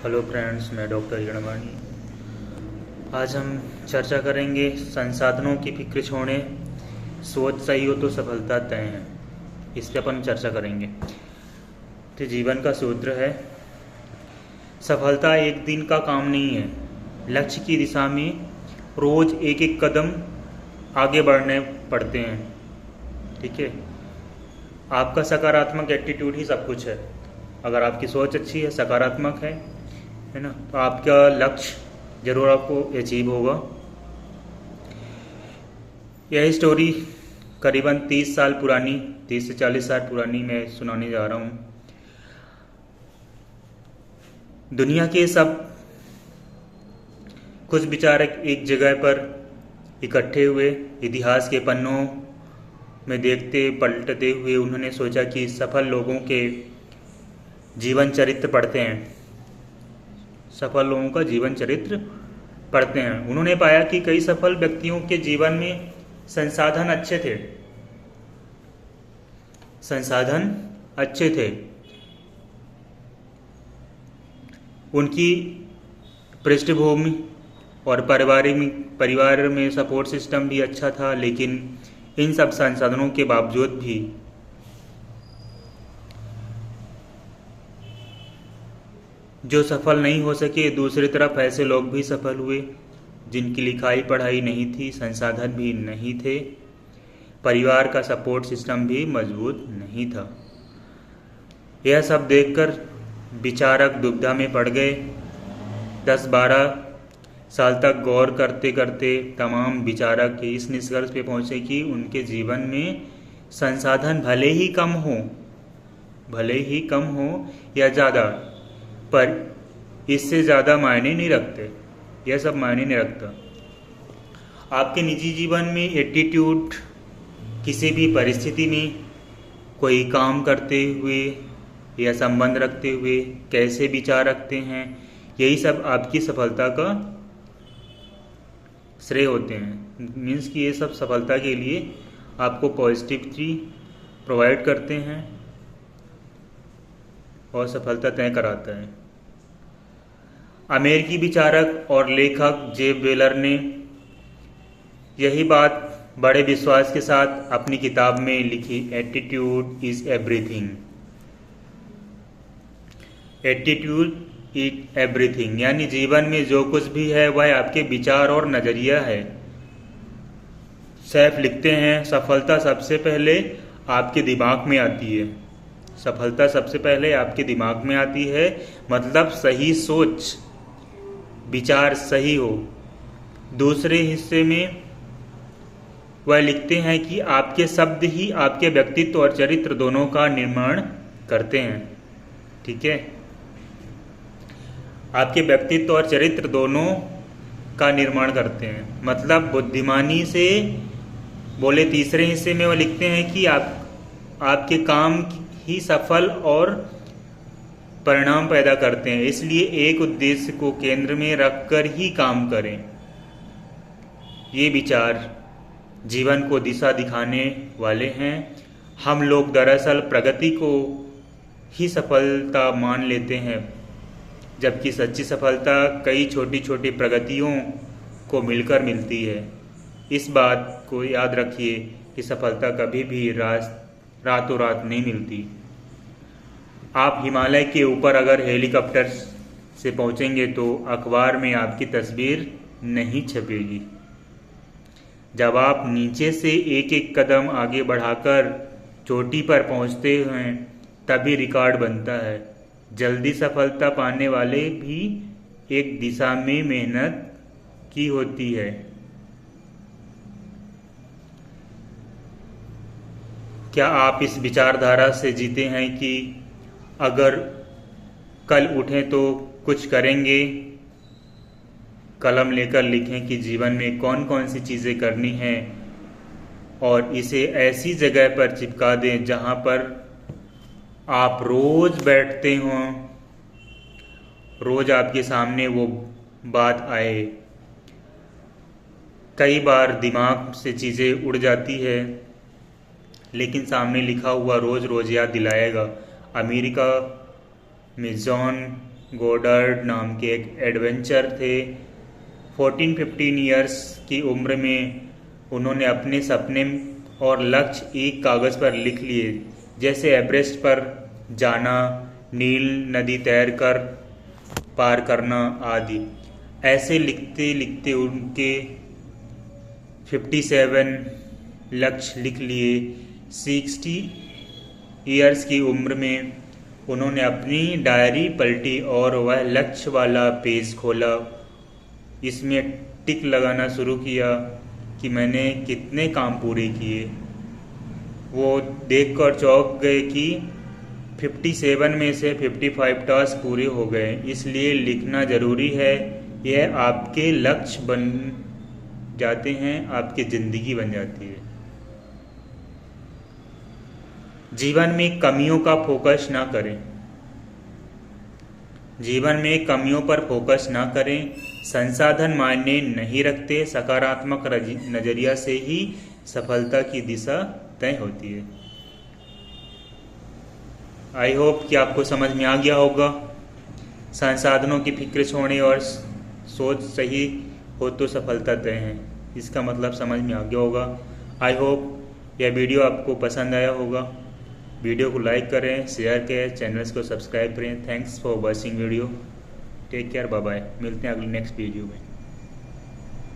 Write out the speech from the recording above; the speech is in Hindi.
हेलो फ्रेंड्स, मैं डॉक्टर हिरणवाणी। आज हम चर्चा करेंगे संसाधनों की फिक्र छोड़ें, सोच सही हो तो सफलता तय है। इस पे अपन चर्चा करेंगे। तो जीवन का सूत्र है, सफलता एक दिन का काम नहीं है। लक्ष्य की दिशा में रोज एक एक कदम आगे बढ़ने पड़ते हैं। ठीक है, आपका सकारात्मक एटीट्यूड ही सब कुछ है। अगर आपकी सोच अच्छी है, सकारात्मक है ना, तो आपका लक्ष्य जरूर आपको अचीव होगा। यह स्टोरी करीबन 30 साल पुरानी, 30 से 40 साल पुरानी मैं सुनाने जा रहा हूँ। दुनिया के सब कुछ विचारक एक जगह पर इकट्ठे हुए। इतिहास के पन्नों में देखते पलटते हुए उन्होंने सोचा कि सफल लोगों के जीवन चरित्र पढ़ते हैं। सफल लोगों का जीवन चरित्र पढ़ते हैं। उन्होंने पाया कि कई सफल व्यक्तियों के जीवन में संसाधन अच्छे थे। संसाधन अच्छे थे, उनकी पृष्ठभूमि और परिवार में सपोर्ट सिस्टम भी अच्छा था। लेकिन इन सब संसाधनों के बावजूद भी जो सफल नहीं हो सके, दूसरी तरफ ऐसे लोग भी सफल हुए जिनकी लिखाई पढ़ाई नहीं थी, संसाधन भी नहीं थे, परिवार का सपोर्ट सिस्टम भी मजबूत नहीं था। यह सब देखकर विचारक दुविधा में पड़ गए। 10-12 साल तक गौर करते करते तमाम विचारक इस निष्कर्ष पे पहुंचे कि उनके जीवन में संसाधन भले ही कम हो या ज़्यादा, पर इससे ज़्यादा मायने नहीं रखते। यह सब मायने नहीं रखता। आपके निजी जीवन में एटीट्यूड, किसी भी परिस्थिति में कोई काम करते हुए या संबंध रखते हुए कैसे विचार रखते हैं, यही सब आपकी सफलता का श्रेय होते हैं। मीन्स कि ये सब सफलता के लिए आपको पॉजिटिविटी प्रोवाइड करते हैं और सफलता तय कराता है। अमेरिकी विचारक और लेखक जेब वेलर ने यही बात बड़े विश्वास के साथ अपनी किताब में लिखी, attitude is everything. Attitude is everything, यानी जीवन में जो कुछ भी है वह आपके विचार और नजरिया है। सैफ लिखते हैं, सफलता सबसे पहले आपके दिमाग में आती है। सफलता सबसे पहले आपके दिमाग में आती है, मतलब सही सोच, विचार सही हो। दूसरे हिस्से में वह लिखते हैं कि आपके शब्द ही आपके व्यक्तित्व और चरित्र दोनों का निर्माण करते हैं। ठीक है, आपके व्यक्तित्व और चरित्र दोनों का निर्माण करते हैं। मतलब बुद्धिमानी से बोले तीसरे हिस्से में वह लिखते हैं कि आपके काम ही सफल और परिणाम पैदा करते हैं। इसलिए एक उद्देश्य को केंद्र में रखकर ही काम करें। ये विचार जीवन को दिशा दिखाने वाले हैं। हम लोग दरअसल प्रगति को ही सफलता मान लेते हैं, जबकि सच्ची सफलता कई छोटी छोटी प्रगतियों को मिलकर मिलती है। इस बात को याद रखिए कि सफलता कभी भी रातों रात नहीं मिलती। आप हिमालय के ऊपर अगर हेलीकॉप्टर से पहुंचेंगे तो अखबार में आपकी तस्वीर नहीं छपेगी। जब आप नीचे से एक एक कदम आगे बढ़ाकर चोटी पर पहुंचते हैं तभी रिकॉर्ड बनता है। जल्दी सफलता पाने वाले भी एक दिशा में मेहनत की होती है। क्या आप इस विचारधारा से जीते हैं कि अगर कल उठें तो कुछ करेंगे? कलम लेकर लिखें कि जीवन में कौन कौन सी चीज़ें करनी हैं और इसे ऐसी जगह पर चिपका दें जहां पर आप रोज बैठते हों, रोज आपके सामने वो बात आए। कई बार दिमाग से चीज़ें उड़ जाती है, लेकिन सामने लिखा हुआ रोज रोज याद दिलाएगा। अमेरिका में जॉन गोडार्ड नाम के एक एडवेंचर थे। 14-15 ईयर्स की उम्र में उन्होंने अपने सपने और लक्ष्य एक कागज़ पर लिख लिए, जैसे एवरेस्ट पर जाना, नील नदी तैरकर पार करना आदि। ऐसे लिखते लिखते उनके 57 लक्ष्य लिख लिए। 60 ईयर्स की उम्र में उन्होंने अपनी डायरी पलटी और वह लक्ष्य वाला पेज खोला। इसमें टिक लगाना शुरू किया कि मैंने कितने काम पूरे किए। वो देखकर चौंक गए कि 57 में से 55 टास्क पूरे हो गए। इसलिए लिखना ज़रूरी है। यह आपके लक्ष्य बन जाते हैं, आपकी ज़िंदगी बन जाती है। जीवन में कमियों का फोकस ना करें। जीवन में कमियों पर फोकस ना करें। संसाधन मायने नहीं रखते। सकारात्मक नज़रिया से ही सफलता की दिशा तय होती है। आई होप कि आपको समझ में आ गया होगा। संसाधनों की फिक्र छोड़ें और सोच सही हो तो सफलता तय है। इसका मतलब समझ में आ गया होगा। आई होप यह वीडियो आपको पसंद आया होगा। वीडियो को लाइक करें, शेयर करें, चैनल्स को सब्सक्राइब करें। Thanks for watching video. Take care, bye bye. मिलते हैं अगले नेक्स्ट वीडियो में।